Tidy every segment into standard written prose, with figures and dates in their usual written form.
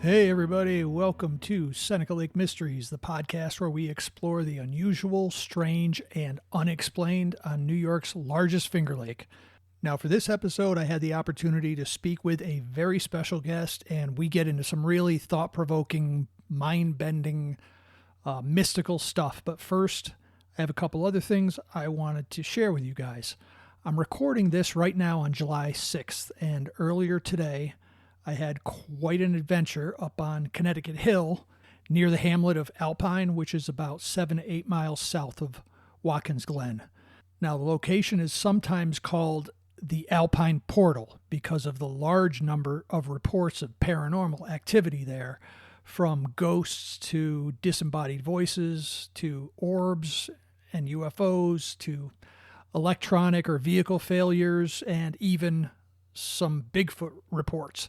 Hey everybody, welcome to Seneca Lake Mysteries, the podcast where we explore the unusual, strange, and unexplained on New York's largest Finger Lake. Now for this episode, I had the opportunity to speak with a very special guest, and we get into some really thought-provoking, mind-bending, mystical stuff. But first, I have a couple other things I wanted to share with you guys. I'm recording this right now on July 6th, and earlier today, I had quite an adventure up on Connecticut Hill near the hamlet of Alpine, which is about 7 to 8 miles south of Watkins Glen. Now, the location is sometimes called the Alpine Portal because of the large number of reports of paranormal activity there, from ghosts to disembodied voices to orbs and UFOs to electronic or vehicle failures and even some Bigfoot reports.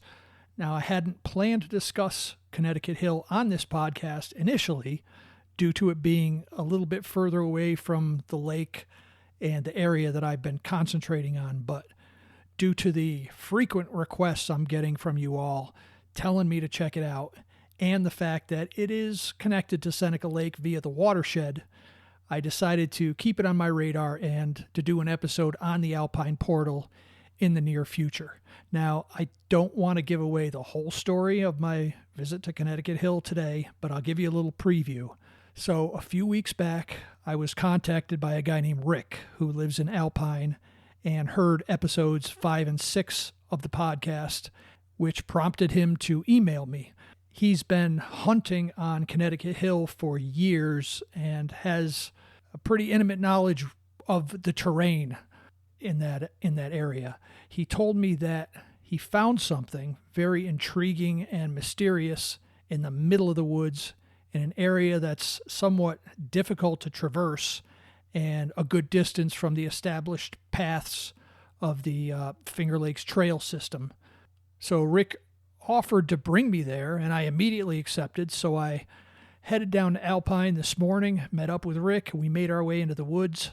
Now, I hadn't planned to discuss Connecticut Hill on this podcast initially due to it being a little bit further away from the lake and the area that I've been concentrating on, but due to the frequent requests I'm getting from you all telling me to check it out and the fact that it is connected to Seneca Lake via the watershed, I decided to keep it on my radar and to do an episode on the Alpine Portal in the near future. Now, I don't want to give away the whole story of my visit to Connecticut Hill today, but I'll give you a little preview. So a few weeks back, I was contacted by a guy named Rick who lives in Alpine and heard episodes 5 and 6 of the podcast, which prompted him to email me. He's been hunting on Connecticut Hill for years and has a pretty intimate knowledge of the terrain in that area. He told me that he found something very intriguing and mysterious in the middle of the woods in an area that's somewhat difficult to traverse and a good distance from the established paths of the Finger Lakes trail system. So Rick offered to bring me there, and I immediately accepted. So I headed down to Alpine this morning, met up with Rick, and we made our way into the woods.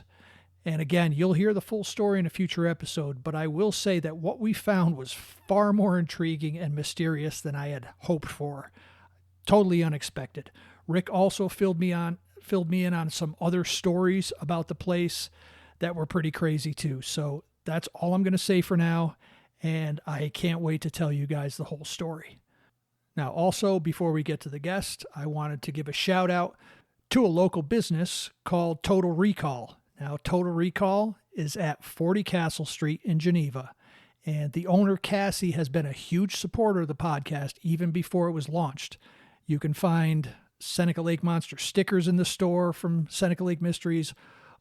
And again, you'll hear the full story in a future episode, but I will say that what we found was far more intriguing and mysterious than I had hoped for. Totally unexpected. Rick also filled me in on some other stories about the place that were pretty crazy too. So that's all I'm going to say for now, and I can't wait to tell you guys the whole story. Now, also, before we get to the guest, I wanted to give a shout out to a local business called Total Recall. Now, Total Recall is at 40 Castle Street in Geneva, and the owner, Cassie, has been a huge supporter of the podcast even before it was launched. You can find Seneca Lake Monster stickers in the store from Seneca Lake Mysteries,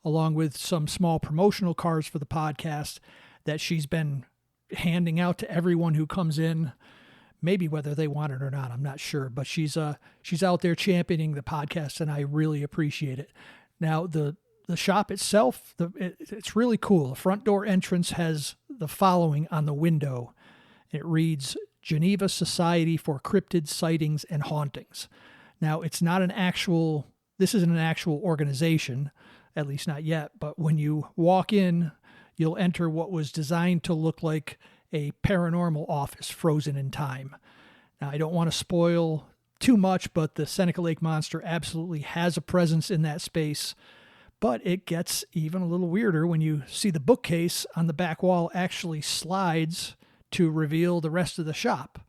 along with some small promotional cards for the podcast that she's been handing out to everyone who comes in, maybe whether they want it or not, I'm not sure, but she's out there championing the podcast, and I really appreciate it. Now, the shop itself, it's really cool. The front door entrance has the following on the window. It reads, Geneva Society for Cryptid Sightings and Hauntings. Now, this isn't an actual organization, at least not yet, but when you walk in, you'll enter what was designed to look like a paranormal office frozen in time. Now, I don't want to spoil too much, but the Seneca Lake Monster absolutely has a presence in that space. But it gets even a little weirder when you see the bookcase on the back wall actually slides to reveal the rest of the shop.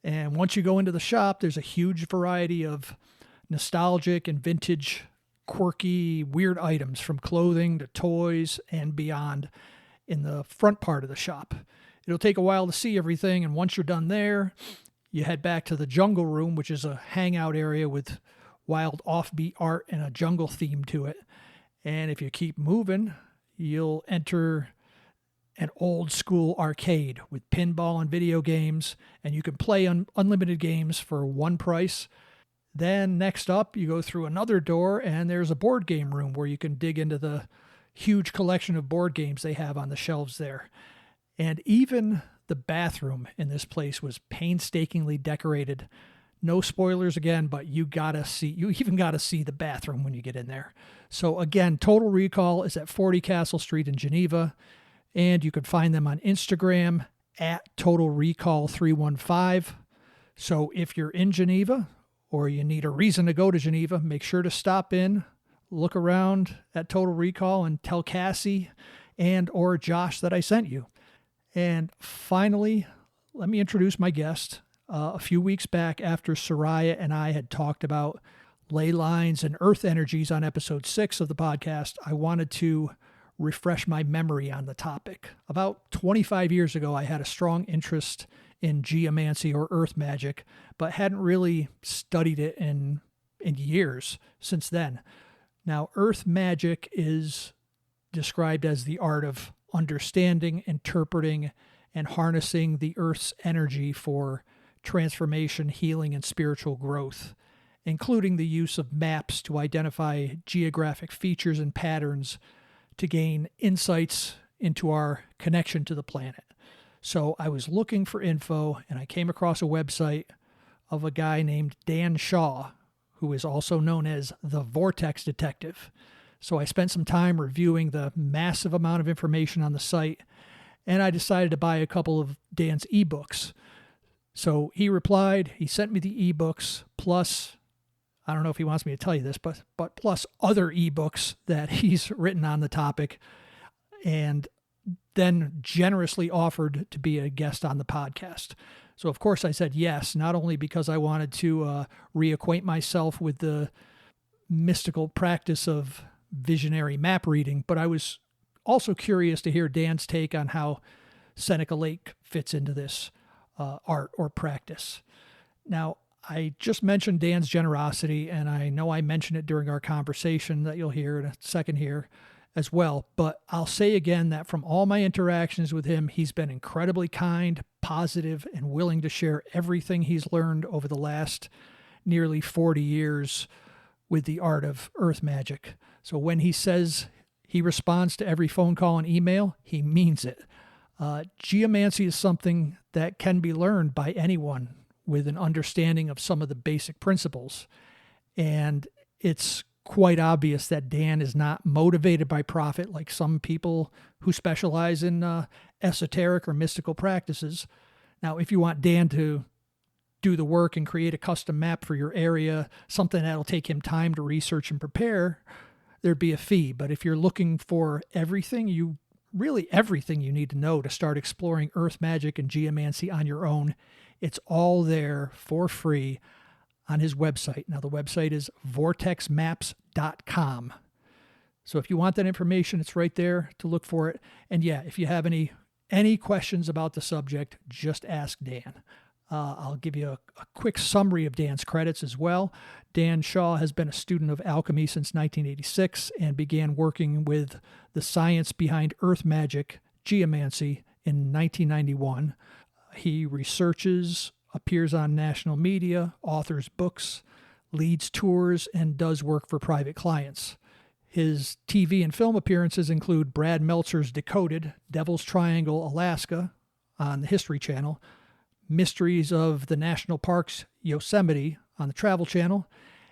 And once you go into the shop, there's a huge variety of nostalgic and vintage, quirky, weird items from clothing to toys and beyond in the front part of the shop. It'll take a while to see everything, and once you're done there, you head back to the jungle room, which is a hangout area with wild offbeat art and a jungle theme to it. And if you keep moving, you'll enter an old school arcade with pinball and video games, and you can play unlimited games for one price. Then next up, you go through another door, and there's a board game room where you can dig into the huge collection of board games they have on the shelves there. And even the bathroom in this place was painstakingly decorated. No spoilers again, but you even gotta see the bathroom when you get in there. So again, Total Recall is at 40 Castle Street in Geneva, and you can find them on Instagram at Total Recall 315. So if you're in Geneva or you need a reason to go to Geneva, make sure to stop in, look around at Total Recall, and tell Cassie and or Josh that I sent you. And finally, let me introduce my guest. A few weeks back, after Soraya and I had talked about ley lines and earth energies on episode 6 of the podcast, I wanted to refresh my memory on the topic. About 25 years ago, I had a strong interest in geomancy or earth magic, but hadn't really studied it in years since then. Now, earth magic is described as the art of understanding, interpreting, and harnessing the earth's energy for transformation, healing, and spiritual growth, including the use of maps to identify geographic features and patterns to gain insights into our connection to the planet. So I was looking for info, and I came across a website of a guy named Dan Shaw, who is also known as the Vortex Detective. So I spent some time reviewing the massive amount of information on the site, and I decided to buy a couple of Dan's ebooks. So he replied, he sent me the ebooks, plus, I don't know if he wants me to tell you this, but plus other ebooks that he's written on the topic, and then generously offered to be a guest on the podcast. So of course I said yes, not only because I wanted to reacquaint myself with the mystical practice of visionary map reading, but I was also curious to hear Dan's take on how Seneca Lake fits into this art or practice. Now, I just mentioned Dan's generosity, and I know I mentioned it during our conversation that you'll hear in a second here as well, but I'll say again that from all my interactions with him, he's been incredibly kind, positive, and willing to share everything he's learned over the last nearly 40 years with the art of earth magic. So when he says he responds to every phone call and email, he means it. Geomancy is something that can be learned by anyone with an understanding of some of the basic principles. And it's quite obvious that Dan is not motivated by profit like some people who specialize in esoteric or mystical practices. Now, if you want Dan to do the work and create a custom map for your area, something that'll take him time to research and prepare, there'd be a fee. But if you're looking for everything you need to know to start exploring earth magic and geomancy on your own, it's all there for free on his website. Now, the website is vortexmaps.com. So if you want that information, it's right there to look for it. And yeah, if you have any questions about the subject, just ask Dan. I'll give you a quick summary of Dan's credits as well. Dan Shaw has been a student of alchemy since 1986 and began working with the science behind earth magic, geomancy, in 1991. He researches, appears on national media, authors books, leads tours, and does work for private clients. His TV and film appearances include Brad Meltzer's Decoded, Devil's Triangle, Alaska on the History Channel, Mysteries of the National Parks, Yosemite on the Travel Channel,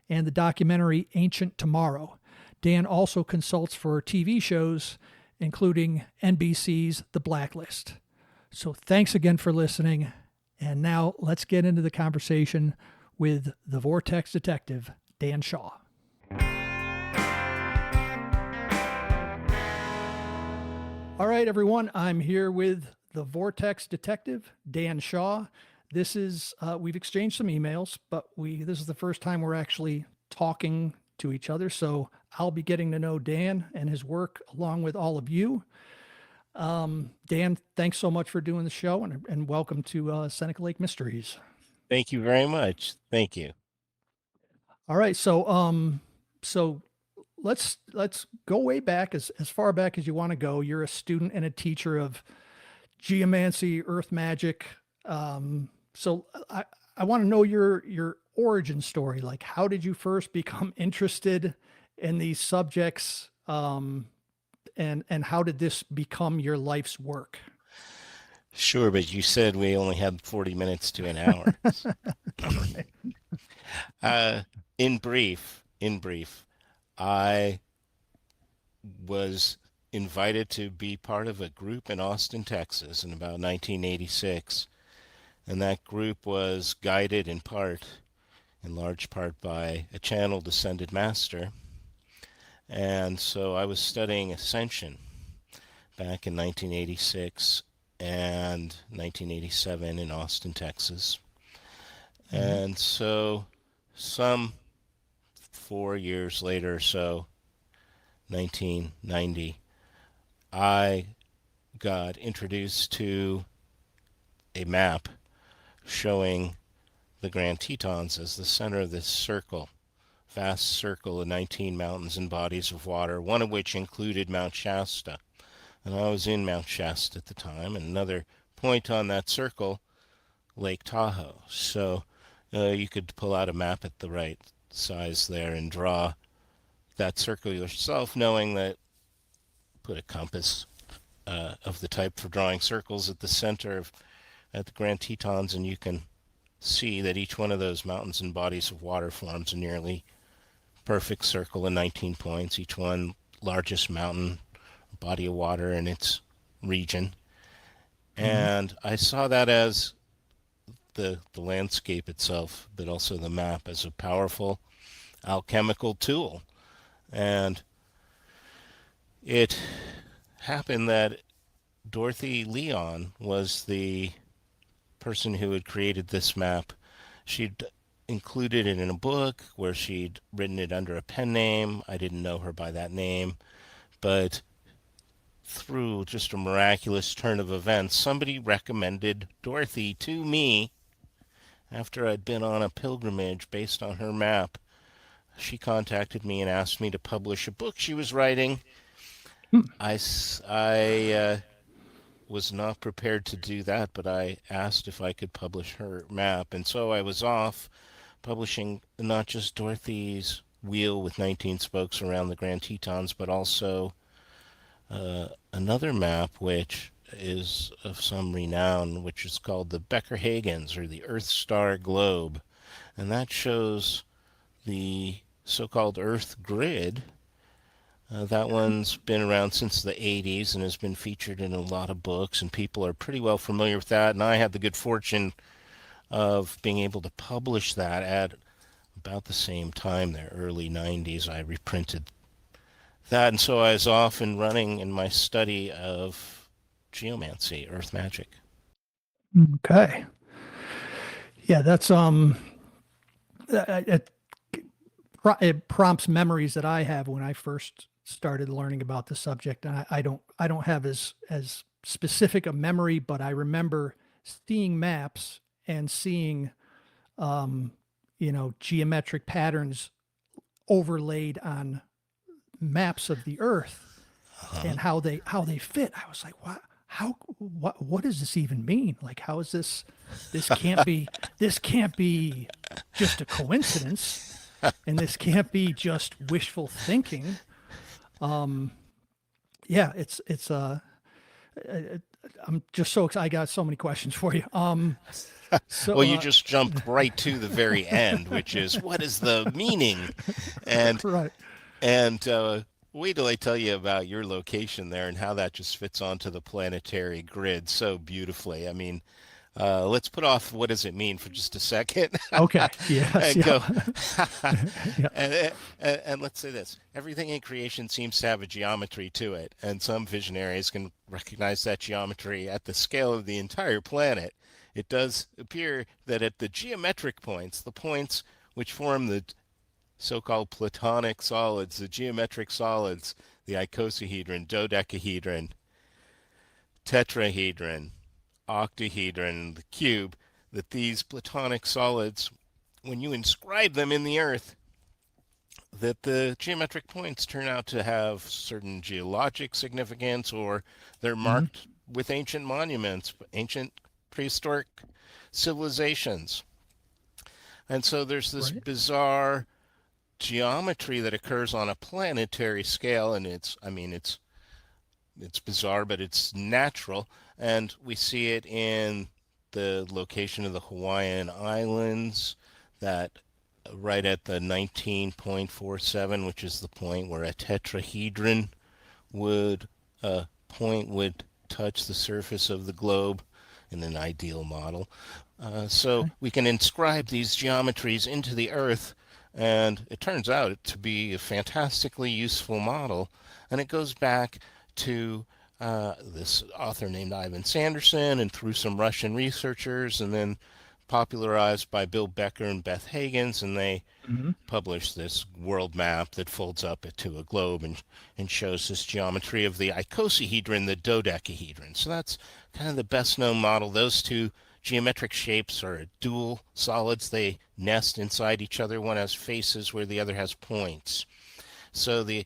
and the documentary Ancient Tomorrow. Dan also consults for TV shows, including NBC's The Blacklist. So thanks again for listening. And now let's get into the conversation with the Vortex Detective, Dan Shaw. All right, everyone, I'm here with the Vortex Detective, Dan Shaw. This is, we've exchanged some emails, but this is the first time we're actually talking to each other. So I'll be getting to know Dan and his work along with all of you. Dan, thanks so much for doing the show, and welcome to Seneca Lake Mysteries. Thank you very much. Thank you. All right. So let's go way back, as far back as you want to go. You're a student and a teacher of geomancy, earth magic. So I want to know your origin story. Like, how did you first become interested in these subjects? And how did this become your life's work? Sure, but you said we only had 40 minutes to an hour. In brief, I was invited to be part of a group in Austin, Texas in about 1986 And that group was guided in large part, by a channel descended master. And so I was studying ascension back in 1986 and 1987 in Austin, Texas. Mm-hmm. And so some 4 years later, so 1990, I got introduced to a map showing the Grand Tetons as the center of this circle, vast circle of 19 mountains and bodies of water, one of which included Mount Shasta. And I was in Mount Shasta at the time, and another point on that circle, Lake Tahoe. So you could pull out a map at the right size there and draw that circle yourself, knowing that put a compass of the type for drawing circles at the center of at the Grand Tetons, and you can see that each one of those mountains and bodies of water forms a nearly perfect circle of 19 points, each one largest mountain, body of water in its region. Mm-hmm. And I saw that as the landscape itself, but also the map as a powerful alchemical tool. And it happened that Dorothy Leon was the person who had created this map. She'd included it in a book where she'd written it under a pen name. I didn't know her by that name, but through just a miraculous turn of events, somebody recommended Dorothy to me after I'd been on a pilgrimage based on her map. She contacted me and asked me to publish a book she was writing. I was not prepared to do that, but I asked if I could publish her map. And so I was off publishing not just Dorothy's wheel with 19 spokes around the Grand Tetons, but also another map which is of some renown, which is called the Becker-Hagens, or the Earth Star Globe. And that shows the so-called Earth grid. That one's been around since the 80s and has been featured in a lot of books, and people are pretty well familiar with that. And I had the good fortune of being able to publish that at about the same time, the early 90s. I reprinted that, and so I was off and running in my study of geomancy, earth magic. Okay. Yeah, that's it, it prompts memories that I have when I first started learning about the subject, and I don't have as specific a memory, but I remember seeing maps and seeing um, geometric patterns overlaid on maps of the earth Uh-huh. and how they fit. I was like, what does this even mean? Like, how is this can't be just a coincidence, and this can't be just wishful thinking. Um, yeah, I- I'm just so excited. I got so many questions for you. So Well, you just jumped right to the very end, which is what is the meaning? And right. and wait till I tell you about your location there and how that just fits onto the planetary grid so beautifully. I mean, let's put off what does it mean for just a second Okay. Yes. and Yeah. go. Yeah. And let's say this: everything in creation seems to have a geometry to it, and some visionaries can recognize that geometry at the scale of the entire planet. It does appear that at the geometric points, the points which form the so-called platonic solids, the geometric solids, the icosahedron, dodecahedron, tetrahedron, octahedron, the cube, that these platonic solids, when you inscribe them in the earth, that the geometric points turn out to have certain geologic significance, or they're Hmm. marked with ancient monuments, ancient prehistoric civilizations. And so there's this Right. bizarre geometry that occurs on a planetary scale, and it's bizarre, but it's natural, and we see it in the location of the Hawaiian Islands, that right at the 19.47, which is the point where a tetrahedron would point would touch the surface of the globe in an ideal model. So we can inscribe these geometries into the earth, and it turns out to be a fantastically useful model. And it goes back to this author named Ivan Sanderson, and through some Russian researchers, and then popularized by Bill Becker and Beth Hagins, and they Mm-hmm. published this world map that folds up to a globe and shows this geometry of the icosahedron, the dodecahedron. So that's kind of the best known model. Those two geometric shapes are dual solids. They nest inside each other. One has faces where the other has points. So the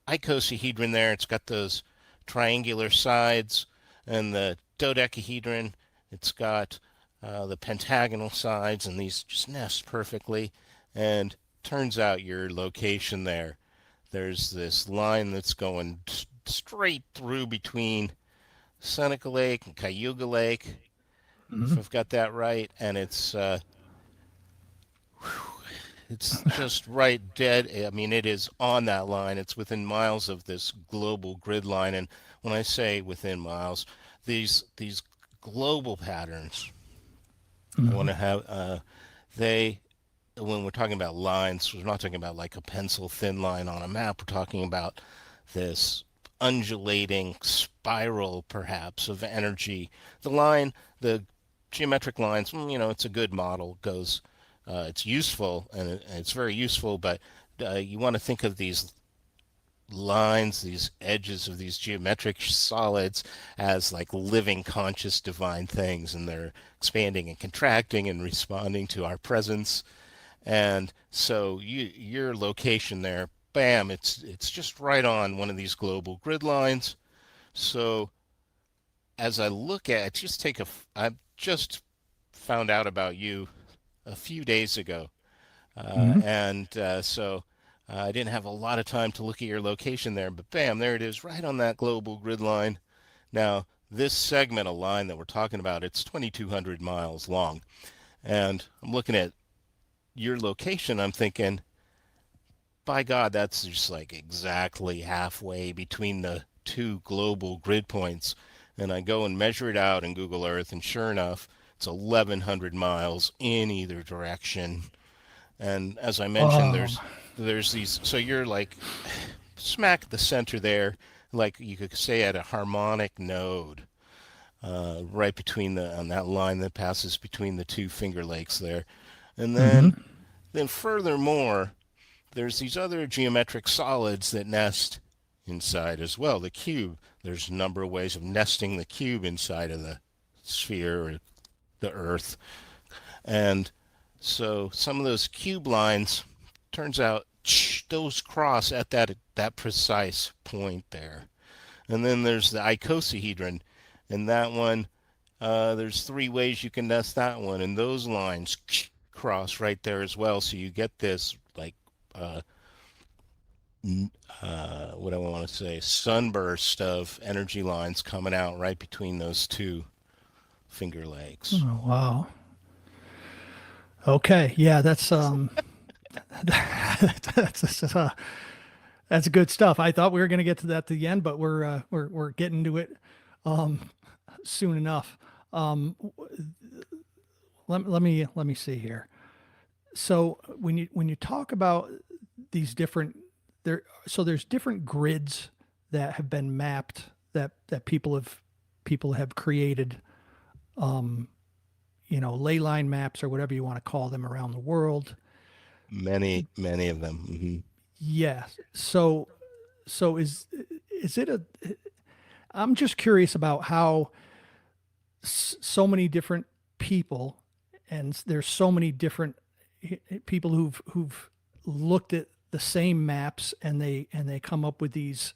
icosahedron there, it's got those triangular sides, and the dodecahedron, it's got the pentagonal sides, and these just nest perfectly. And turns out your location there, there's this line that's going straight through between Seneca Lake and Cayuga Lake, Mm-hmm. if I've got that right, and it's just right dead. I mean, it is on that line. It's within miles of this global grid line. And when I say within miles, these global patterns, I want Mm-hmm. to have they when we're talking about lines, we're not talking about like a pencil thin line on a map. We're talking about this undulating spiral, perhaps, of energy. The line, the geometric lines, it's a good model. It's useful, and it's very useful, but you want to think of these lines, these edges of these geometric solids as like living, conscious, divine things, and they're expanding and contracting and responding to our presence. And so your location there, bam, it's just right on one of these global grid lines. So as I look at, I just found out about you a few days ago, Mm-hmm. and so I didn't have a lot of time to look at your location there, but bam, there it is, right on that global grid line. Now, this segment of line that we're talking about, it's 2,200 miles long, and I'm looking at your location. I'm thinking, by God, that's just like exactly halfway between the two global grid points. And I go and measure it out in Google Earth, and sure enough, it's 1,100 miles in either direction. And as I mentioned, Um, there's these. So you're like smack the center there, like you could say at a harmonic node, right between the on that line that passes between the two Finger Lakes there. And mm-hmm. then furthermore, there's these other geometric solids that nest inside as well. The cube. There's a number of ways of nesting the cube inside of the sphere or the Earth. And so some of those cube lines, turns out those cross at that precise point there. And then there's the icosahedron, and that one, there's three ways you can nest that one, and those lines cross right there as well. So you get this like uh, what do I want to say, sunburst of energy lines coming out right between those two Finger Lakes. Oh, wow. Okay. Yeah, that's that's good stuff. I thought we were going to get to that at the end, but we're getting to it um, soon enough. Um, let me see here. So when you talk about these different there's different grids that have been mapped that people have created, ley line maps or whatever you want to call them around the world. Many of them. Yes. So is it a I'm just curious about how so many different people, and there's so many different people who've looked at the same maps, and they come up with these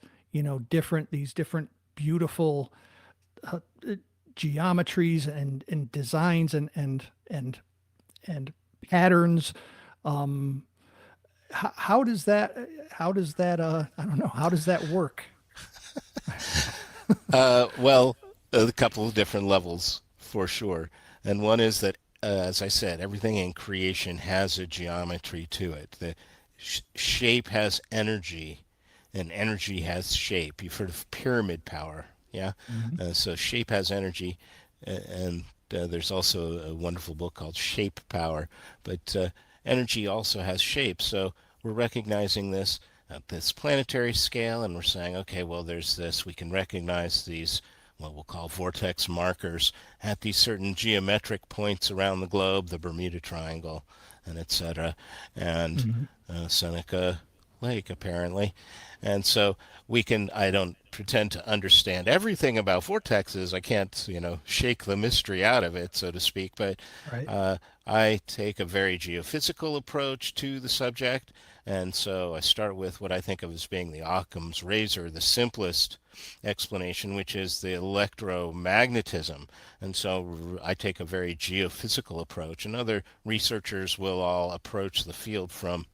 different beautiful uh, geometries and designs and patterns. Um, how does that I don't know, how does that work? Well, a couple of different levels for sure. And one is that, as I said, everything in creation has a geometry to it. The shape has energy, and energy has shape. You've heard of pyramid power, yeah? Mhm. So shape has energy, and there's also a wonderful book called Shape Power. But energy also has shape. So we're recognizing this at this planetary scale, and we're saying, okay, well, there's this. We can recognize these, what we'll call vortex markers at these certain geometric points around the globe, the Bermuda Triangle, and etc. And Hmm. Seneca Lake, apparently. And so I don't pretend to understand everything about vortexes. I can't, shake the mystery out of it, so to speak. But Right. uh, I take a very geophysical approach to the subject. And so I start with what I think of as being the Occam's razor, the simplest explanation, which is the electromagnetism. And so I take a very geophysical approach, and other researchers will all approach the field from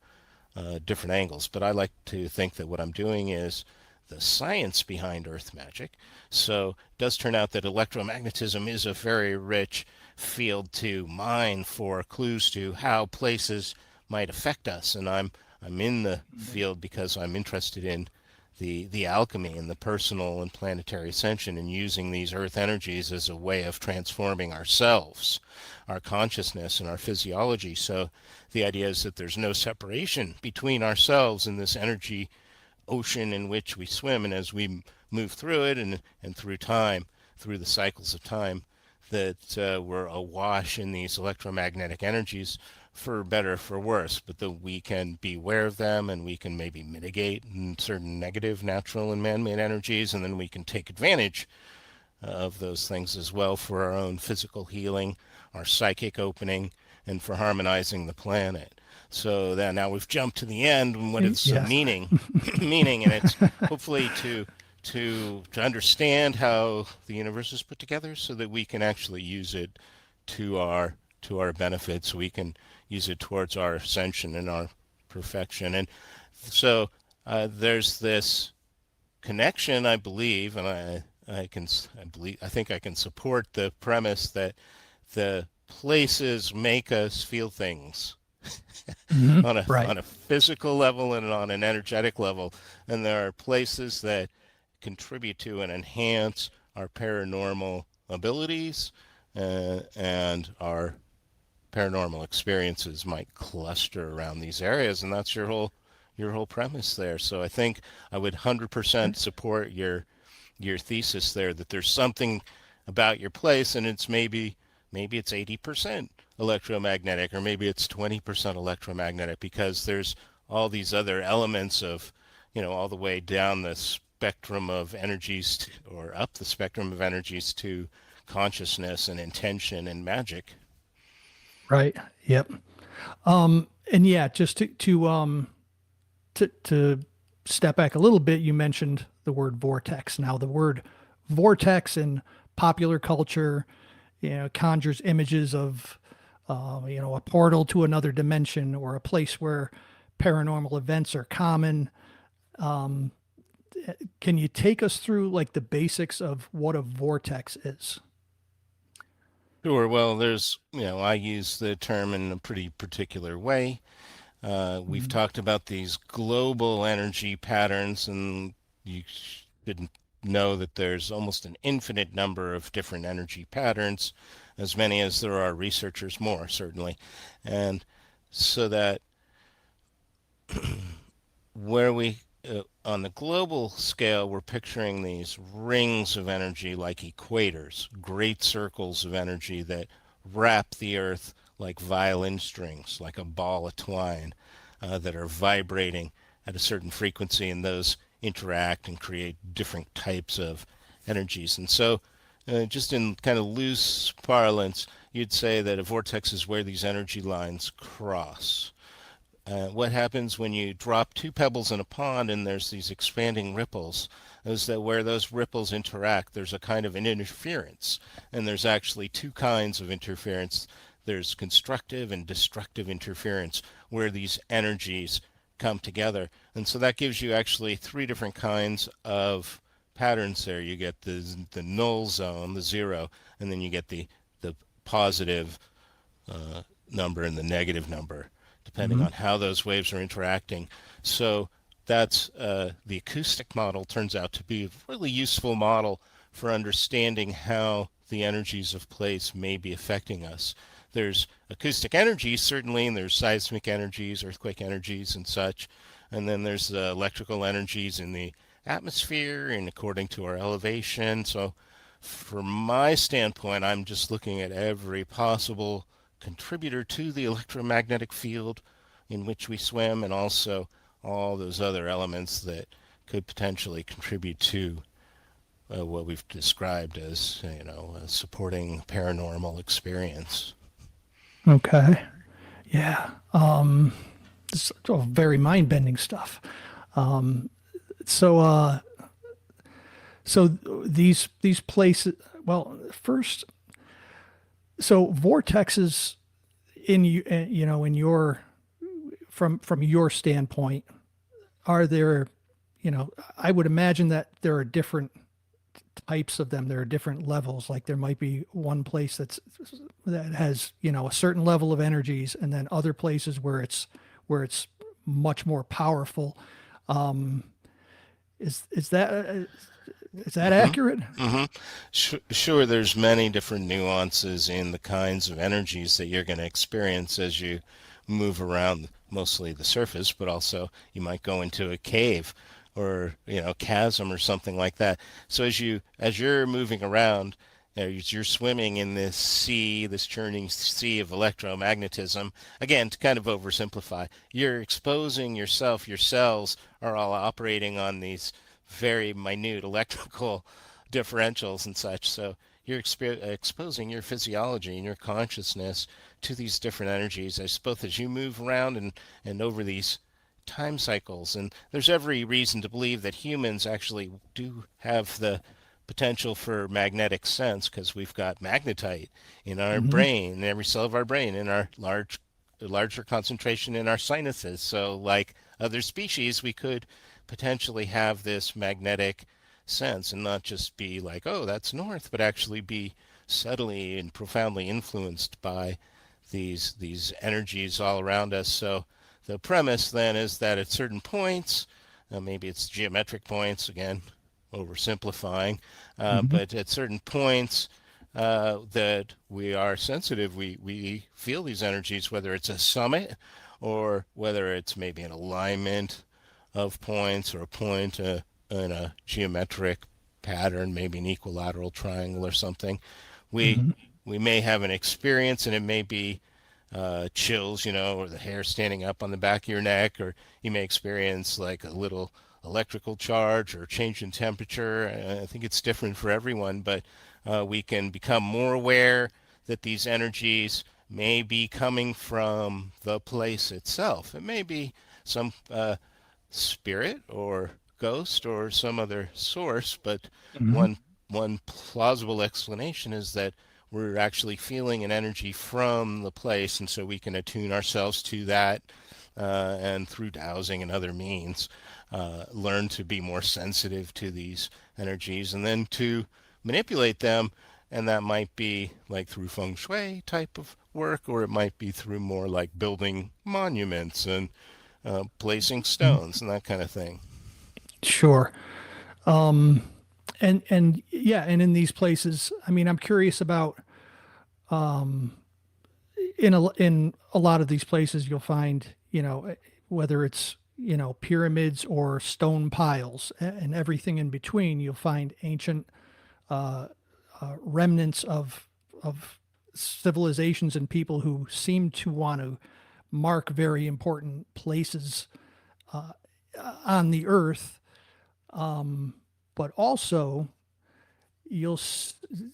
different angles. But I like to think that what I'm doing is the science behind Earth magic. So it does turn out that electromagnetism is a very rich field to mine for clues to how places might affect us. And I'm in the field because I'm interested in the alchemy and the personal and planetary ascension, and using these earth energies as a way of transforming ourselves, our consciousness, and our physiology. So the idea is that there's no separation between ourselves and this energy ocean in which we swim. And as we move through it, and through time, through the cycles of time, that we're awash in these electromagnetic energies, for better, for worse, but that we can be aware of them, and we can maybe mitigate certain negative natural and man-made energies, and then we can take advantage of those things as well for our own physical healing, our psychic opening, and for harmonizing the planet. So that now we've jumped to the end, and what is Yes. meaning, meaning, and it's hopefully to understand how the universe is put together, so that we can actually use it to our benefit, so we can use it towards our ascension and our perfection. And so there's this connection, I believe, and I think I can support the premise that the places make us feel things Hmm. on a Right. on a physical level and on an energetic level, and there are places that contribute to and enhance our paranormal abilities, and our paranormal experiences might cluster around these areas, and that's your whole premise there. So I think I would 100% support your thesis there, that there's something about your place, and it's maybe it's 80% electromagnetic, or maybe it's 20% electromagnetic, because there's all these other elements of, all the way down the spectrum of energies or up the spectrum of energies to consciousness and intention and magic. Right. Yep. And yeah, just to step back a little bit, you mentioned the word vortex. Now, the word vortex in popular culture, conjures images of, a portal to another dimension, or a place where paranormal events are common. Can you take us through like the basics of what a vortex is? Sure. Well, I use the term in a pretty particular way. We've Mhm. talked about these global energy patterns, and you should know that there's almost an infinite number of different energy patterns, as many as there are researchers, more certainly. And so that where on the global scale, we're picturing these rings of energy like equators, great circles of energy that wrap the earth like violin strings, like a ball of twine, that are vibrating at a certain frequency, and those interact and create different types of energies. And so, just in kind of loose parlance, you'd say that a vortex is where these energy lines cross. What happens when you drop two pebbles in a pond and there's these expanding ripples is that where those ripples interact, there's a kind of an interference. And there's actually two kinds of interference. There's constructive and destructive interference, where these energies come together. And so that gives you actually three different kinds of patterns there. You get the null zone, the zero, and then you get the positive number and the negative number, depending Mhm. on how those waves are interacting. So that's the acoustic model turns out to be a really useful model for understanding how the energies of place may be affecting us. There's acoustic energies, certainly, and there's seismic energies, earthquake energies, and such. And then there's the electrical energies in the atmosphere and according to our elevation. So, from my standpoint, I'm just looking at every possible contributor to the electromagnetic field in which we swim, and also all those other elements that could potentially contribute to what we've described as, supporting paranormal experience. Okay. Yeah. It's all very mind-bending stuff. Um, so, uh, so these places. Well, first, so vortexes in you, in your from your standpoint, are there, I would imagine that there are different types of them. There are different levels. Like there might be one place that has, a certain level of energies, and then other places where it's much more powerful. Um, is that Hmm. accurate? Hmm. Sure, there's many different nuances in the kinds of energies that you're going to experience as you move around, mostly the surface, but also you might go into a cave or, chasm or something like that. So as you're moving around, as you're swimming in this sea, this churning sea of electromagnetism, again, to kind of oversimplify, you're exposing yourself, your cells are all operating on these very minute electrical differentials and such. So you're exposing your physiology and your consciousness to these different energies as you move around and over these time cycles. And there's every reason to believe that humans actually do have the potential for magnetic sense, because we've got magnetite in our Hmm. brain, in every cell of our brain, in our larger concentration in our sinuses. So, like other species, we could potentially have this magnetic sense and not just be like, oh, that's north, but actually be subtly and profoundly influenced by these energies all around us. So the premise then is that at certain points, maybe it's geometric points, again, oversimplifying, Hmm. but at certain points that we are sensitive, we feel these energies, whether it's a summit or whether it's maybe an alignment of points or a point in a geometric pattern, maybe an equilateral triangle or something. We Hmm. we may have an experience, and it may be chills, or the hair standing up on the back of your neck, or you may experience like a little electrical charge or change in temperature. I think it's different for everyone, but we can become more aware that these energies may be coming from the place itself. It may be some spirit or ghost or some other source, but Hmm. one one plausible explanation is that we're actually feeling an energy from the place, and so we can attune ourselves to that, and through dowsing and other means, learn to be more sensitive to these energies and then to manipulate them. And that might be like through feng shui type of work, or it might be through more like building monuments and placing stones and that kind of thing. Sure. Um, and yeah, and in these places, I mean, I'm curious about, in a lot of these places you'll find, whether it's, pyramids or stone piles and everything in between, you'll find ancient remnants of civilizations and people who seem to want to mark very important places on the earth. But also you'll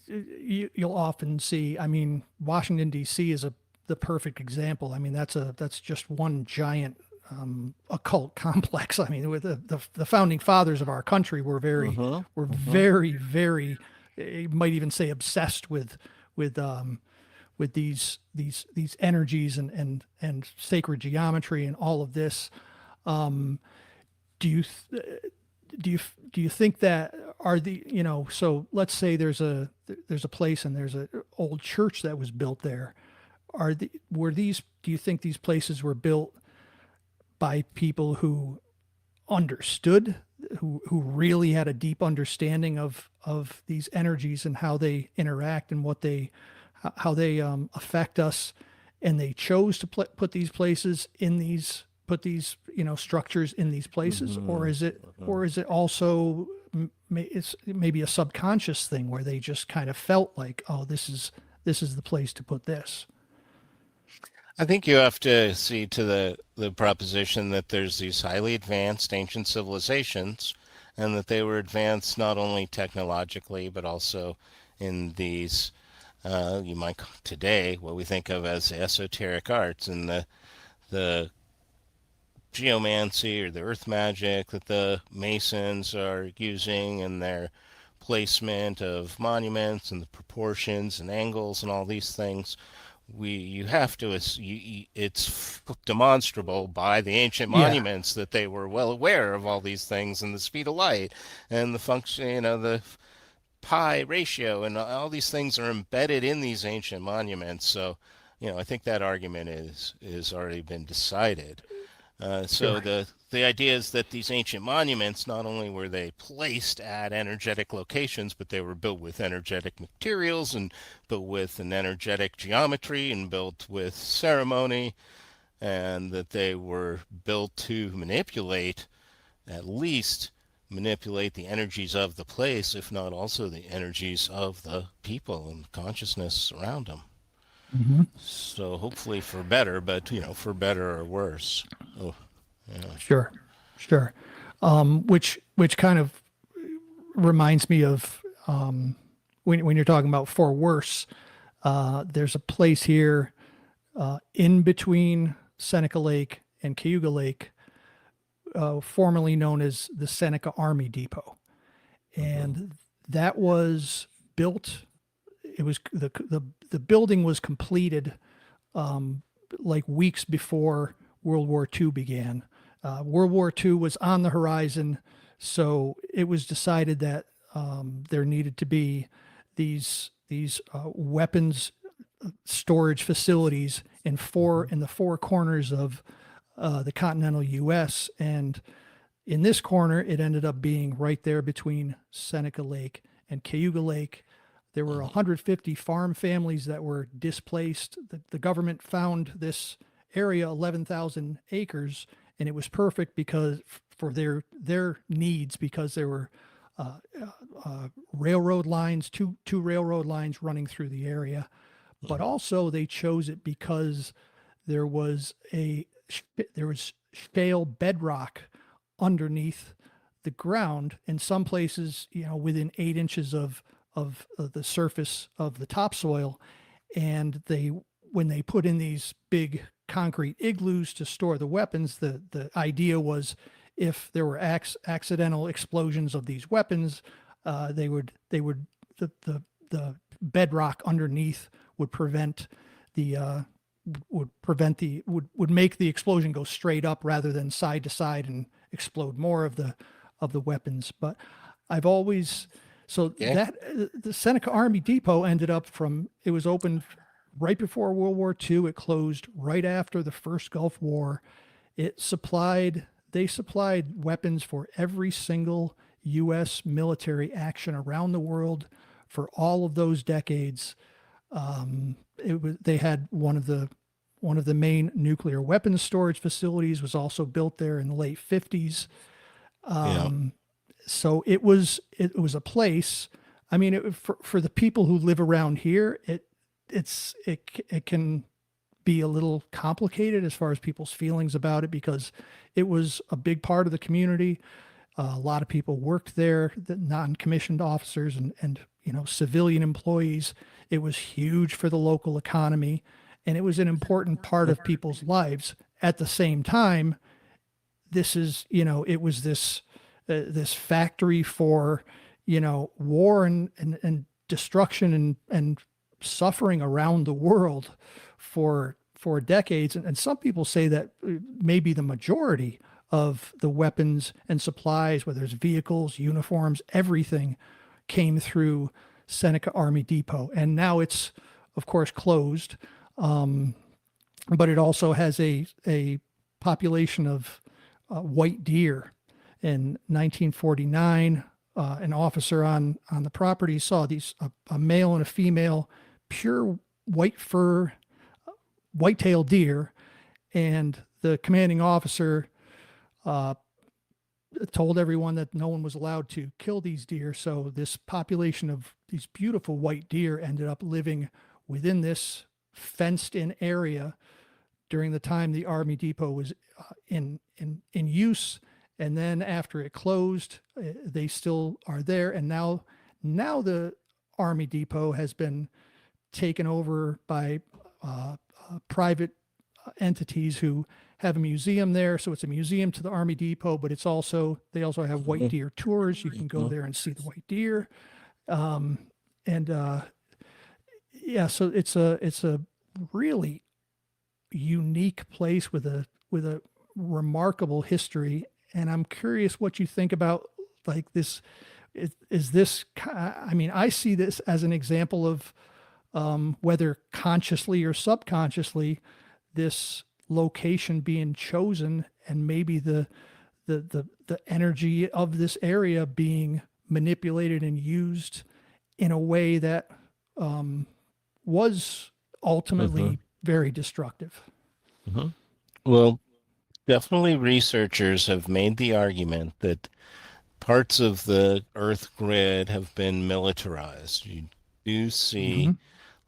you'll often see, I mean, Washington D.C. is the perfect example. I mean, that's just one giant occult complex. I mean, with the founding fathers of our country Mm-hmm. were Mm-hmm. very, you might even say obsessed with with these energies and sacred geometry and all of this. Do you do you do you think that are the, so let's say there's a place and there's a old church that was built there. Were these, do you think these places were built by people who understood who really had a deep understanding of these energies and how they interact and how they affect us, and they chose to put these places in these put these structures in these places, or Hmm. is it also it's maybe a subconscious thing where they just kind of felt like, oh, this is the place to put this. I think you have to see to the proposition that there's these highly advanced ancient civilizations, and that they were advanced not only technologically but also in these you might today what we think of as esoteric arts, and the geomancy or the earth magic that the masons are using in their placement of monuments and the proportions and angles and all these things. You have to it's demonstrable by the ancient Yeah, monuments that they were well aware of all these things, and the speed of light and the function, the pi ratio, and all these things are embedded in these ancient monuments. So I think that argument is already been decided. So sure. the idea is that these ancient monuments, not only were they placed at energetic locations, but they were built with energetic materials and built with an energetic geometry and built with ceremony, and that they were built to at least manipulate the energies of the place, if not also the energies of the people and consciousness around them. Hmm. So hopefully for better, but for better or worse. Oh, yeah. Sure, sure. Which kind of reminds me of when you're talking about for worse. There's a place here in between Seneca Lake and Cayuga Lake, formerly known as the Seneca Army Depot, Hmm. and that was built. It was the building was completed like weeks before World War II began. World War II was on the horizon, so it was decided that there needed to be these weapons storage facilities Hmm. in the four corners of the continental U.S. And in this corner, it ended up being right there between Seneca Lake and Cayuga Lake. There were Hmm. 150 farm families that were displaced. The government found this area, 11,000 acres, and it was perfect because for their needs, because there were uh, railroad lines, two railroad lines running through the area. But Hmm. also they chose it because there was a there was shale bedrock underneath the ground in some places, within 8 inches of the surface of the topsoil. And when they put in these big concrete igloos to store the weapons, the idea was if there were accidental explosions of these weapons, they would the bedrock underneath would prevent the would make the explosion go straight up rather than side to side and explode more of the weapons. But I've always so Okay. that the Seneca Army Depot ended up from it was opened right before World War II. It closed right after the first Gulf War. They supplied weapons for every single U.S. military action around the world for all of those decades. They had one of the main nuclear weapons storage facilities was also built there in the late 50s. Yeah. So it was a place. I mean, for the people who live around here, it can be a little complicated as far as people's feelings about it because it was a big part of the community. A lot of people worked there, the non-commissioned officers and civilian employees. It was huge for the local economy, and it was an important part of people's lives. At the same time, it was this factory for war and destruction and suffering around the world for decades. And some people say that maybe the majority of the weapons and supplies, whether it's vehicles, uniforms, everything came through Seneca Army Depot. And now it's, of course, closed, but it also has a population of white deer. in 1949. An officer on the property saw a male and a female pure white fur white-tailed deer, and the commanding officer uh, told everyone that no one was allowed to kill these deer. So this population of these beautiful white deer ended up living within this fenced-in area during the time the Army Depot was in use. And then after it closed, they still are there. And now the Army Depot has been taken over by private entities who have a museum there. So it's a museum to the Army Depot, but they also have white deer tours. You can go there and see the white deer. Um, and yeah, so it's a really unique place with a remarkable history. And I'm curious what you think about like this. Is this? I mean, I see this as an example of whether consciously or subconsciously, this location being chosen, and maybe the energy of this area being manipulated and used in a way that was Mm-hmm. ultimately very destructive. Mm-hmm. Well, definitely researchers have made the argument that parts of the Earth grid have been militarized. You do Mm-hmm. see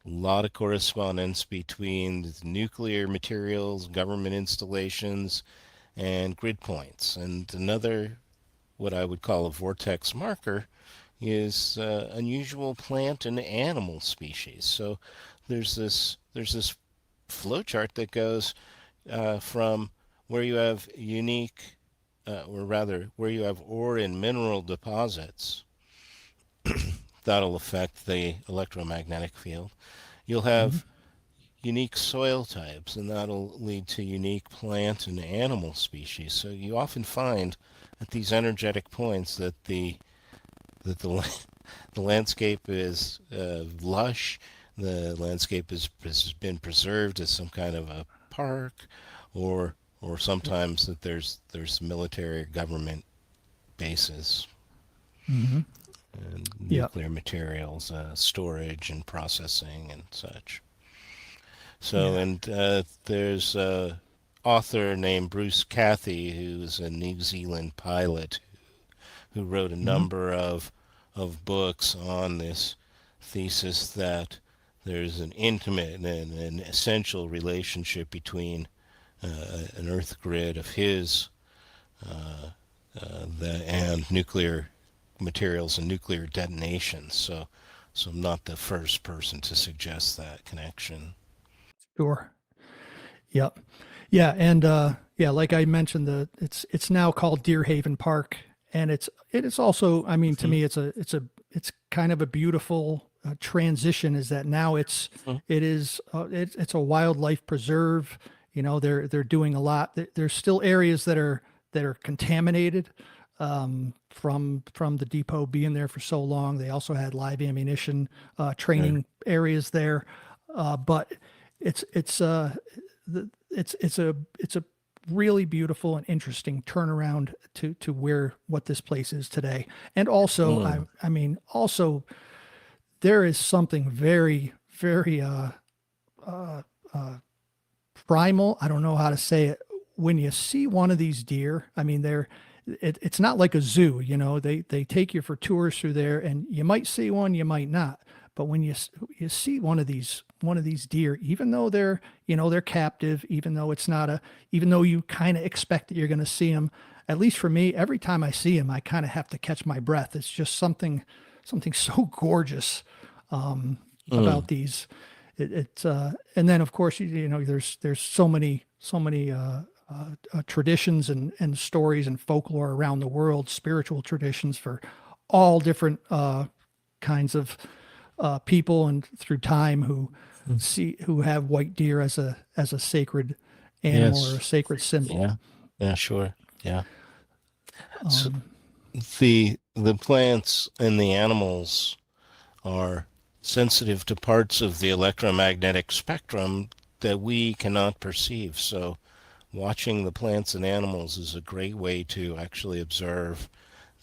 a lot of correspondence between the nuclear materials, government installations, and grid points. And another, what I would call a vortex marker, is unusual plant and animal species. So there's this flow chart that goes from where you have unique, or rather, where you have ore and mineral deposits that'll affect the electromagnetic field. You'll Mm-hmm. have unique soil types, and that'll lead to unique plant and animal species. So you often find at these energetic points that the landscape is lush. The landscape has been preserved as some kind of a park, or sometimes that there's military or government bases Mm-hmm. and Yeah. nuclear materials storage and processing and such. So, Yeah. and there's a author named Bruce Cathy, who's a New Zealand pilot who wrote a Mm-hmm. number of books on this thesis that there's an intimate and an essential relationship between an Earth grid of his uh, and nuclear materials and nuclear detonations. So I'm not the first person to suggest that connection. Sure. Yep. Yeah, and yeah, like I mentioned, it's now called Deer Haven Park, and it is also. I mean, to Mm-hmm. me, it's kind of a beautiful transition. Is that now it's a wildlife preserve. You know, they're doing a lot. There's still areas that are contaminated from the depot being there for so long. They also had live ammunition Sure. training areas there, but it's it's a really beautiful and interesting turnaround to where what this place is today. And also, I Mm. I mean, also there is something very primal. I don't know how to say it. When you see one of these deer, I mean, it's not like a zoo, you know. They take you for tours through there, and you might see one, you might not. But when you see one of these deer, even though they're captive, even though you kind of expect that you're going to see them, at least for me, every time I see them, I kind of have to catch my breath. It's just something so gorgeous Mm. about these. And then of course there's so many traditions and stories and folklore around the world, spiritual traditions for all different kinds of people and through time who have white deer as a sacred animal or a Yes. sacred symbol. Yeah. Yeah. Sure. Yeah. So Um, the plants and the animals are sensitive to parts of the electromagnetic spectrum that we cannot perceive. So watching the plants and animals is a great way to actually observe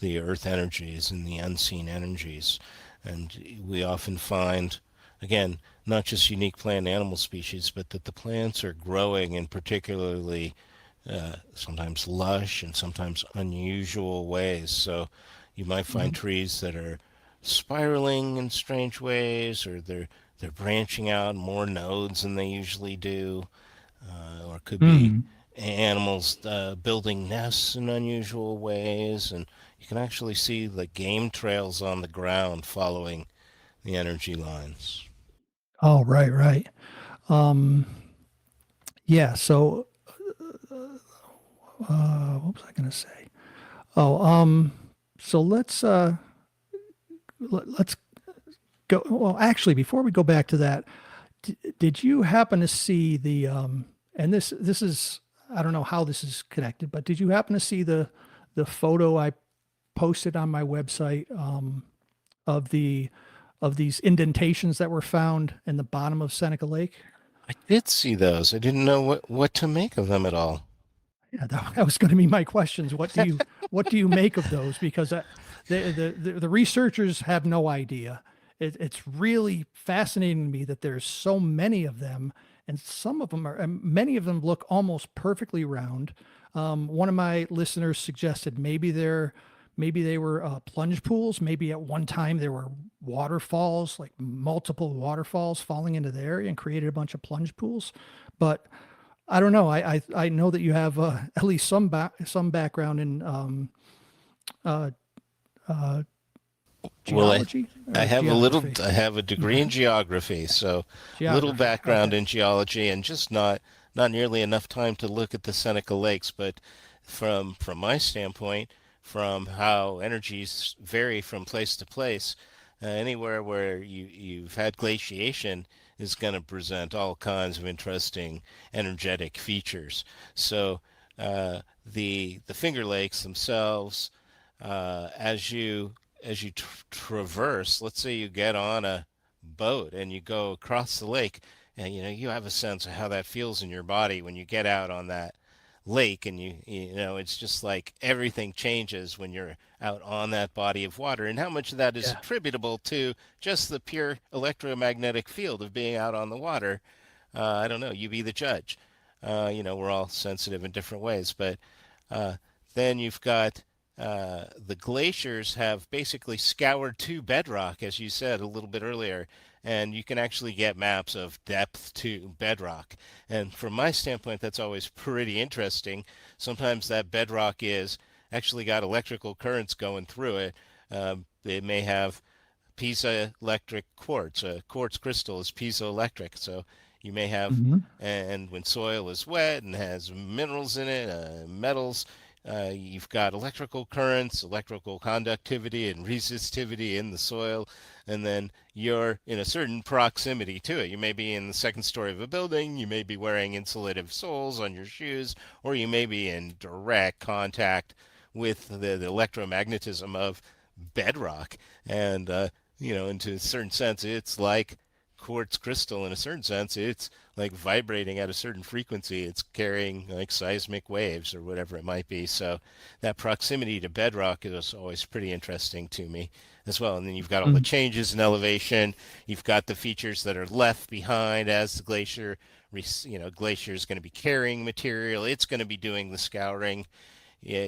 the earth energies and the unseen energies. And we often find, again, not just unique plant and animal species, but that the plants are growing in particularly sometimes lush and sometimes unusual ways. So you might find Mhm. trees that are spiraling in strange ways, or they're branching out more nodes than they usually do, or it could be Mm. animals building nests in unusual ways, and you can actually see the game trails on the ground following the energy lines. Oh, right, right. Um, yeah. So, what was I going to say? Oh, so let's go. Well, actually, before we go back to that, did you happen to see the and this is, I don't know how this is connected, but did you happen to see the photo I posted on my website of these indentations that were found in the bottom of Seneca Lake? I did see those. I didn't know what to make of them at all. Yeah, that was going to be my questions. What do you make of those? Because the researchers have no idea. It's really fascinating to me that there's so many of them, and some of them are, and many of them look almost perfectly round. One of my listeners suggested maybe they were plunge pools. Maybe at one time there were waterfalls, like multiple waterfalls falling into the area and created a bunch of plunge pools. But I don't know. I know that you have at least some background in uh, uh, Well, geology or geography. I have a degree in geography, so little Geography. background Okay. in geology, and just not nearly enough time to look at the Seneca Lakes. But from my standpoint, from how energies vary from place to place, anywhere where you've had glaciation is going to present all kinds of interesting energetic features. So the Finger Lakes themselves, as you traverse, let's say you get on a boat and you go across the lake, and you have a sense of how that feels in your body when you get out on that lake, and it's just like everything changes when you're out on that body of water, and how much of that is Yeah. attributable to just the pure electromagnetic field of being out on the water. I don't know. You be the judge. We're all sensitive in different ways, but uh, then you've got the glaciers have basically scoured to bedrock, as you said a little bit earlier, and you can actually get maps of depth to bedrock. And from my standpoint, that's always pretty interesting. Sometimes that bedrock is actually got electrical currents going through it. It may have piezoelectric quartz. Quartz crystal is piezoelectric, so you may have, Hmm. and when soil is wet and has minerals in it, metals, you've got electrical currents, electrical conductivity, and resistivity in the soil, and then you're in a certain proximity to it. You may be in the second story of a building, you may be wearing insulative soles on your shoes, or you may be in direct contact with the electromagnetism of bedrock. And into a certain sense, it's like quartz crystal. In a certain sense, it's like vibrating at a certain frequency. It's carrying like seismic waves or whatever it might be. So that proximity to bedrock is always pretty interesting to me as well. And then you've got all the changes in elevation. You've got the features that are left behind as the glacier is going to be carrying material. It's going to be doing the scouring. Yeah,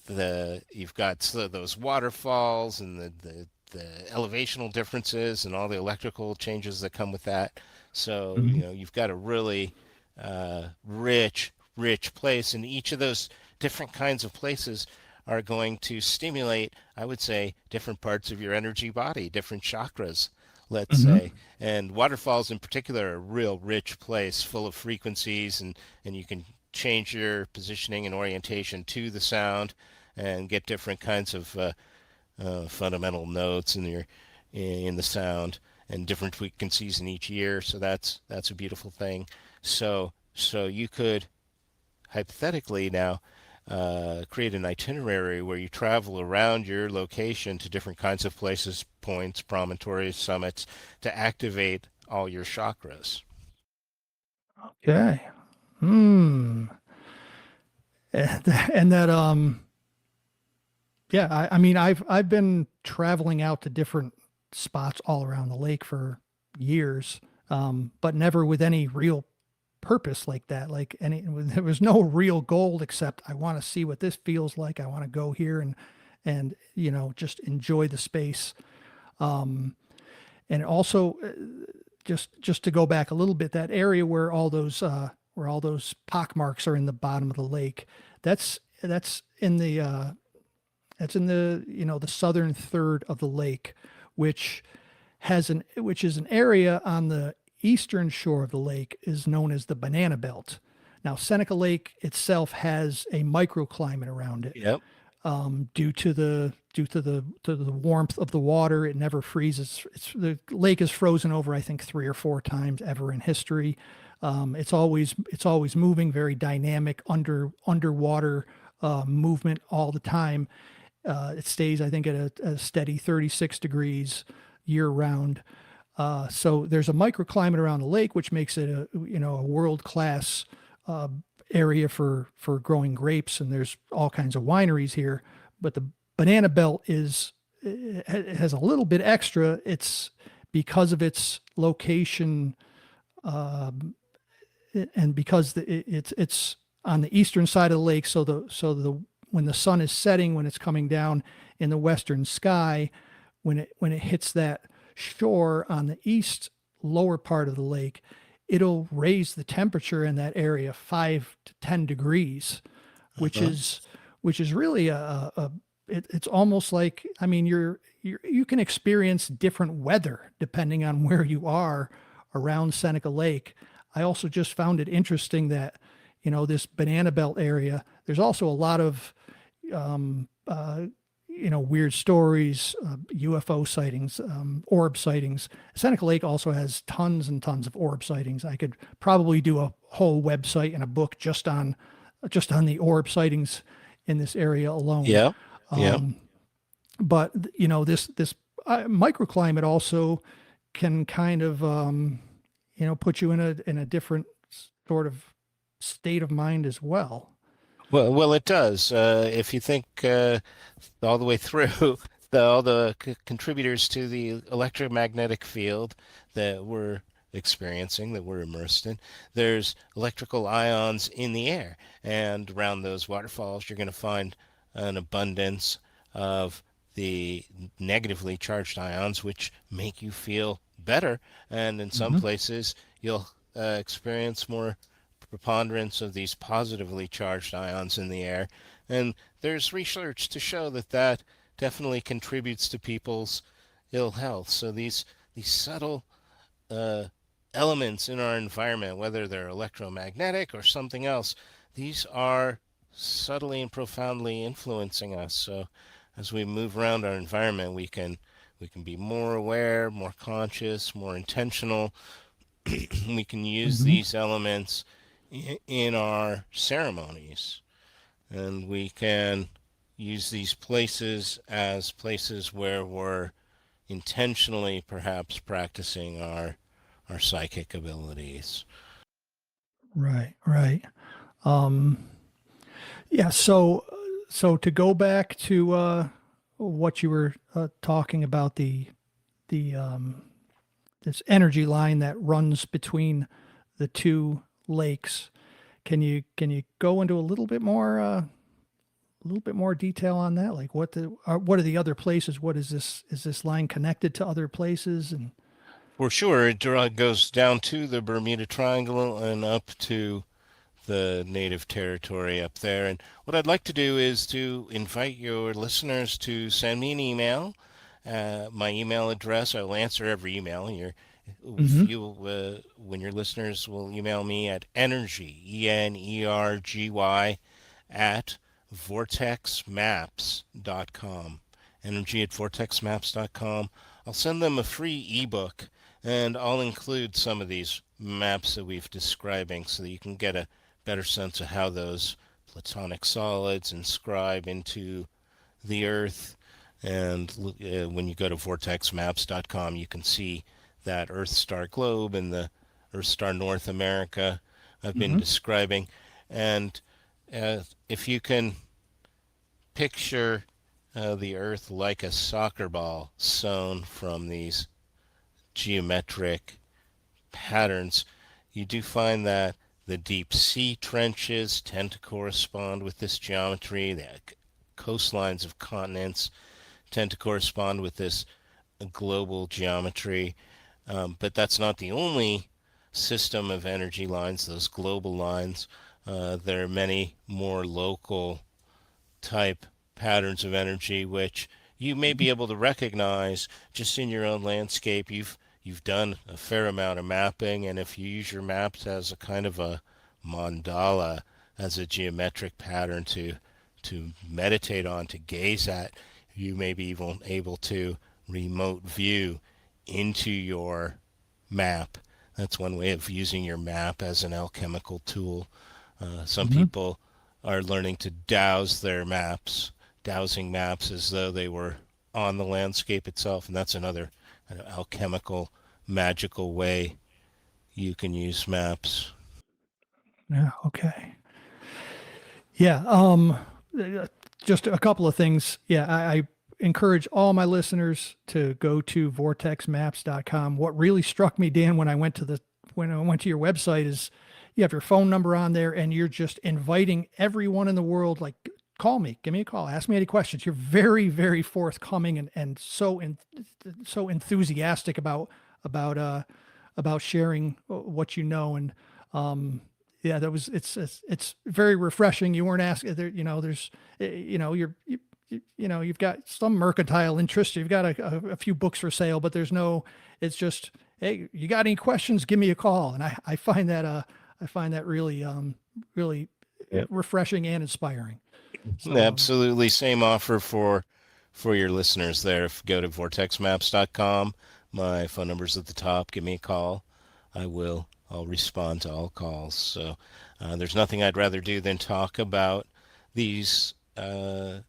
the you've got those waterfalls and the elevational differences and all the electrical changes that come with that. So Hmm. you've got a really rich place, and each of those different kinds of places are going to stimulate, I would say, different parts of your energy body, different chakras, let's Hmm. say. And waterfalls in particular are a real rich place full of frequencies, and you can change your positioning and orientation to the sound and get different kinds of fundamental notes in the sound and different frequencies in each ear. So that's a beautiful thing. So you could hypothetically now create an itinerary where you travel around your location to different kinds of places, points, promontories, summits, to activate all your chakras. Okay. Hmm. And that yeah, I mean I've been traveling out to different spots all around the lake for years, but never with any real purpose like that. Like any there was no real goal except I want to see what this feels like. I want to go here and just enjoy the space. And also just to go back a little bit, that area where all those pock marks are in the bottom of the lake, that's in the the southern third of the lake, which which is an area on the eastern shore of the lake is known as the Banana Belt. Now, Seneca Lake itself has a microclimate around it, Yep. due to the warmth of the water. It never freezes. The lake is frozen over, I think, 3 or 4 times ever in history. It's always moving, very dynamic underwater movement all the time. It stays, I think, at a steady 36 degrees year round. So there's a microclimate around the lake, which makes it a world class uh, area for growing grapes, and there's all kinds of wineries here. But the banana belt it has a little bit extra. It's because of its location, and because it's on the eastern side of the lake. So the when the sun is setting, when it's coming down in the western sky, when it hits that shore on the east lower part of the lake, it'll raise the temperature in that area 5 to 10 degrees, which Uh-huh. is which is really it's almost like, I mean, you can experience different weather depending on where you are around Seneca Lake. I also just found it interesting that this banana belt area, there's also a lot of um, uh, weird stories, UFO sightings, orb sightings. Seneca Lake also has tons and tons of orb sightings. I could probably do a whole website and a book just on the orb sightings in this area alone. Yep. Yep. But this microclimate also can kind of put you in a different sort of state of mind as well. Well, it does. If you think all the way through all the contributors to the electromagnetic field that we're experiencing, that we're immersed in, there's electrical ions in the air, and around those waterfalls, you're going to find an abundance of the negatively charged ions, which make you feel better. And in some Hmm. places, you'll experience more preponderance of these positively charged ions in the air. And there's research to show that that definitely contributes to people's ill health. So these subtle uh, elements in our environment, whether they're electromagnetic or something else, these are subtly and profoundly influencing us. So as we move around our environment, we can be more aware, more conscious, more intentional. We can use Hmm. these elements in our ceremonies, and we can use these places as places where we're intentionally perhaps practicing our psychic abilities. Right, right. Um, yeah. So to go back to what you were talking about, the this energy line that runs between the two lakes. Can you go into a little bit more detail on that? Like what are the other places? What is this line connected to other places? And For sure, it goes down to the Bermuda Triangle and up to the native territory up there. And what I'd like to do is to invite your listeners to send me an email. My email address, I'll answer every email. If hmm. you, when your listeners will email me at energy, ENERGY, at vortexmaps.com. Energy at vortexmaps.com. I'll send them a free ebook, and I'll include some of these maps that we've describing so that you can get a better sense of how those platonic solids inscribe into the Earth. And when you go to vortexmaps.com, you can see that Earth star globe and the Earth star North America I've been Hmm. describing. And if you can picture the Earth like a soccer ball sewn from these geometric patterns, you do find that the deep sea trenches tend to correspond with this geometry. The coastlines of continents tend to correspond with this global geometry. But that's not the only system of energy lines, those global lines. There are many more local type patterns of energy which you may be able to recognize just in your own landscape. You've done a fair amount of mapping, and if you use your maps as a kind of a mandala, as a geometric pattern to meditate on, to gaze at, you may be even able to remote view into your map. That's one way of using your map as an alchemical tool. Some Hmm. people are learning to dowse their maps, dowsing maps as though they were on the landscape itself, and that's another kind of alchemical, magical way you can use maps. Yeah. Okay. Yeah. Uh, just a couple of things. Yeah. I encourage all my listeners to go to vortexmaps.com. What really struck me, Dan, when I went to your website is you have your phone number on there and you're just inviting everyone in the world, like, call me, give me a call, ask me any questions. You're very, very forthcoming and so enthusiastic about uh about sharing what you know. And yeah, that was it's very refreshing. You weren't asking there, there's you've got some mercantile interest. You've got a few books for sale, but there's no, it's just, hey, you got any questions? Give me a call. And I find that, I find that really, really Yep. refreshing and inspiring. So, Absolutely. Same offer for your listeners there. If you go to vortexmaps.com, my phone number's at the top. Give me a call. I'll respond to all calls. So there's nothing I'd rather do than talk about these the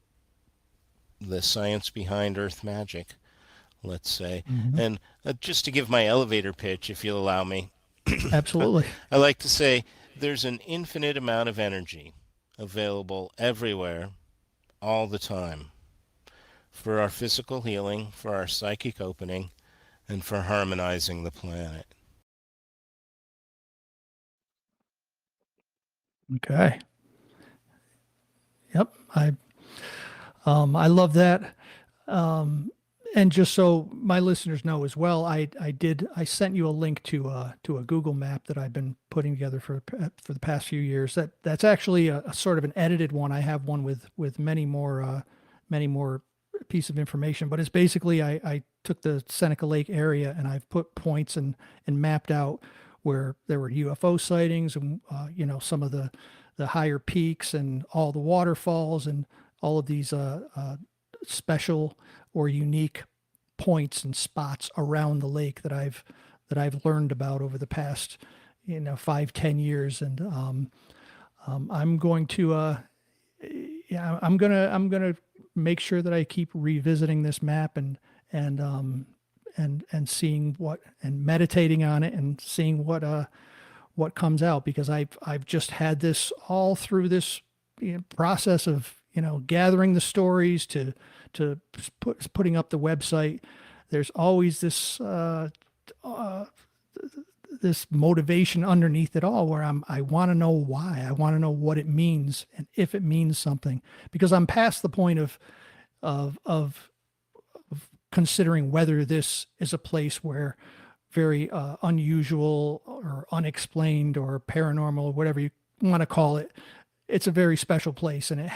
science behind Earth magic, let's say. mhm, And just to give my elevator pitch, if you'll allow me, absolutely. I like to say there's an infinite amount of energy available everywhere, all the time, for our physical healing, for our psychic opening, and for harmonizing the planet. Okay. Yep. I love that. Um, and just so my listeners know as well, I sent you a link to a Google map that I've been putting together for the past few years. That's actually a sort of an edited one. I have one with many more piece of information, but it's basically I took the Seneca Lake area and I've put points and mapped out where there were UFO sightings and some of the higher peaks and all the waterfalls and all of these special or unique points and spots around the lake that I've learned about over the past 5-10 years. And I'm going to yeah I'm gonna make sure that I keep revisiting this map and seeing what and meditating on it and seeing what comes out, because I've just had this all through this process of gathering the stories to putting up the website. There's always uh, this motivation underneath it all where I want to know why. I want to know what it means and if it means something, because I'm past the point of considering whether this is a place where very unusual or unexplained or paranormal, whatever you want to call it. It's a very special place, and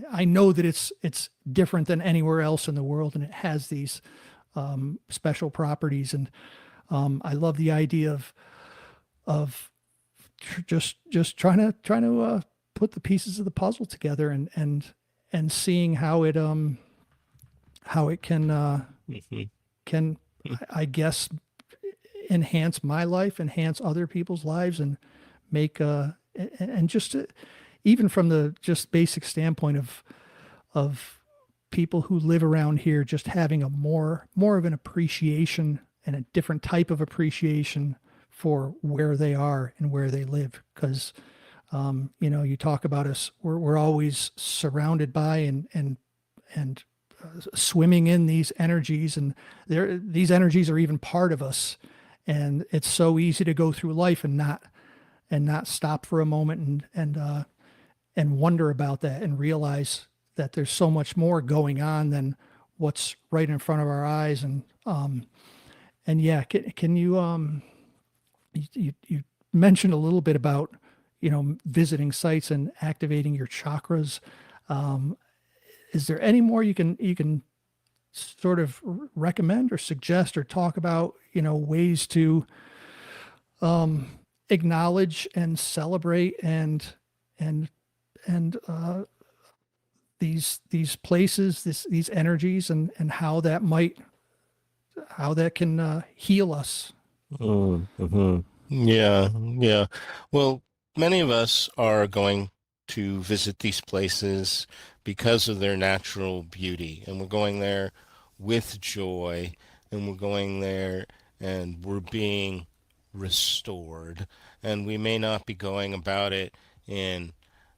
I know that it's different than anywhere else in the world, and it has these special properties. And I love the idea of just trying to put the pieces of the puzzle together and seeing how it can I guess enhance my life, enhance other people's lives, and make and just even from the just basic standpoint of people who live around here just having a more of an appreciation and a different type of appreciation for where they are and where they live. Because, you talk about us, we're always surrounded by and swimming in these energies, and these energies are even part of us. And it's so easy to go through life and not stop for a moment and wonder about that and realize that there's so much more going on than what's right in front of our eyes. And yeah, can you you mentioned a little bit about visiting sites and activating your chakras. Is there any more you can sort of recommend or suggest or talk about ways to acknowledge and celebrate and and these places, these energies, and how that can heal us? Mm-hmm. Yeah, yeah. Well, many of us are going to visit these places because of their natural beauty, and we're going there with joy, and we're going there and we're being restored, and we may not be going about it in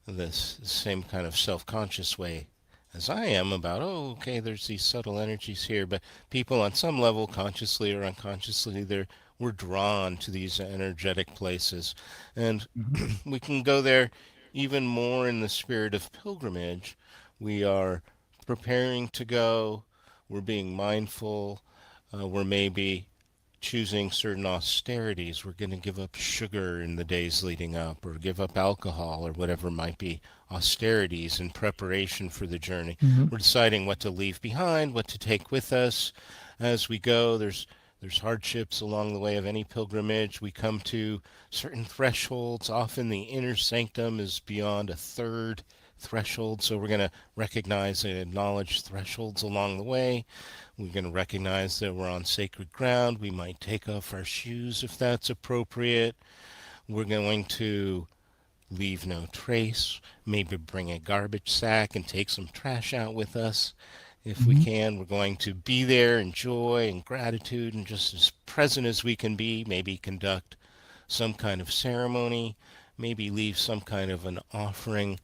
this same kind of self-conscious way as I am about, oh, okay, there's these subtle energies here, but people on some level, consciously or unconsciously, we're drawn to these energetic places. And Mhm. we can go there even more in the spirit of pilgrimage. We are preparing to go, we're being mindful, we're maybe choosing certain austerities. We're going to give up sugar in the days leading up, or give up alcohol, or whatever might be austerities in preparation for the journey. Mhm. We're deciding what to leave behind, what to take with us as we go. There's hardships along the way of any pilgrimage. We come to certain thresholds. Often the inner sanctum is beyond a third threshold, so we're going to recognize and acknowledge thresholds along the way. We're going to recognize that we're on sacred ground. We might take off our shoes if that's appropriate. We're going to leave no trace, maybe bring a garbage sack and take some trash out with us if we Mhm. can. We're going to be there in joy and gratitude and just as present as we can be, maybe conduct some kind of ceremony, maybe leave some kind of an offering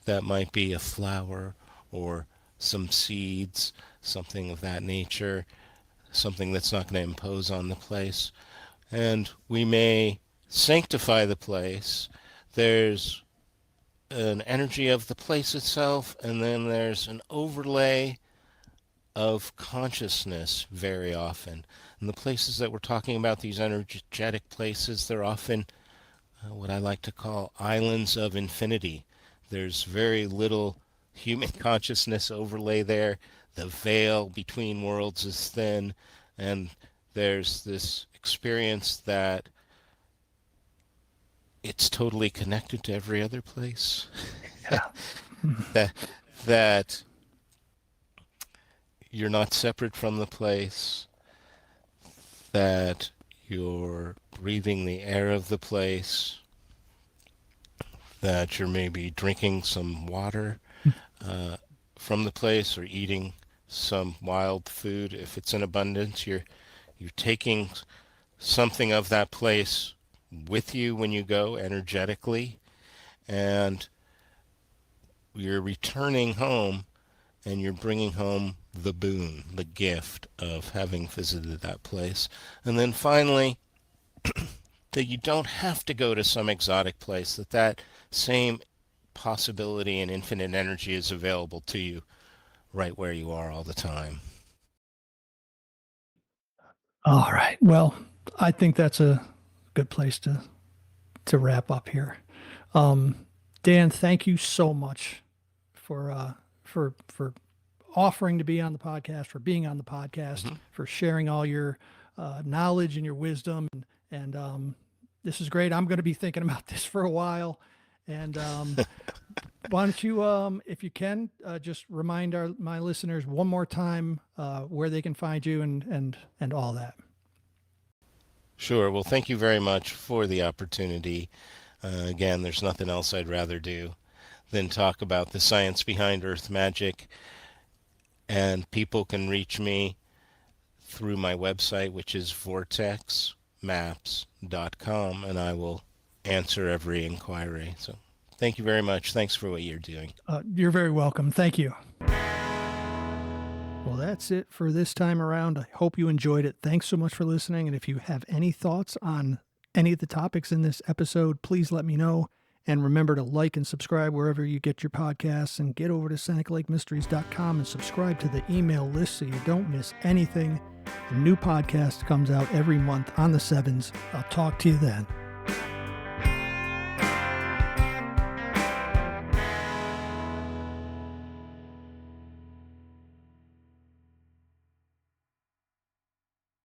that might be a flower or some seeds, something of that nature, something that's not going to impose on the place. And we may sanctify the place. There's an energy of the place itself, and then there's an overlay of consciousness very often. And the places that we're talking about, these energetic places, they're often what I like to call islands of infinity. There's very little human consciousness overlay there. The veil between worlds is thin, and there's this experience that it's totally connected to every other place. Yeah. that that you're not separate from the place, that you're breathing the air of the place, that you're maybe drinking some water uh, from the place or eating some wild food if it's in abundance. You're taking something of that place with you when you go energetically, and you're returning home and you're bringing home the boon, the gift of having visited that place. And then finally, that you don't have to go to some exotic place, that same possibility and infinite energy is available to you right where you are all the time. All right. Well, I think that's a good place to wrap up here. Um, Dan, thank you so much for offering to be on the podcast, for being on the podcast, Hmm. for sharing all your knowledge and your wisdom. And this is great. I'm going to be thinking about this for a while. And why don't you, if you can, just remind my listeners one more time where they can find you and all that. Sure. Well, thank you very much for the opportunity. Again, there's nothing else I'd rather do than talk about the science behind Earth magic. And people can reach me through my website, which is Vortex maps.com, and I will answer every inquiry. So thank you very much. Thanks for what you're doing. You're very welcome. Thank you. Well, that's it for this time around. I hope you enjoyed it. Thanks so much for listening. And if you have any thoughts on any of the topics in this episode, please let me know. And remember to like and subscribe wherever you get your podcasts, and get over to SenecaLakeMysteries.com and subscribe to the email list so you don't miss anything. A new podcast comes out every month on the 7s. I'll talk to you then.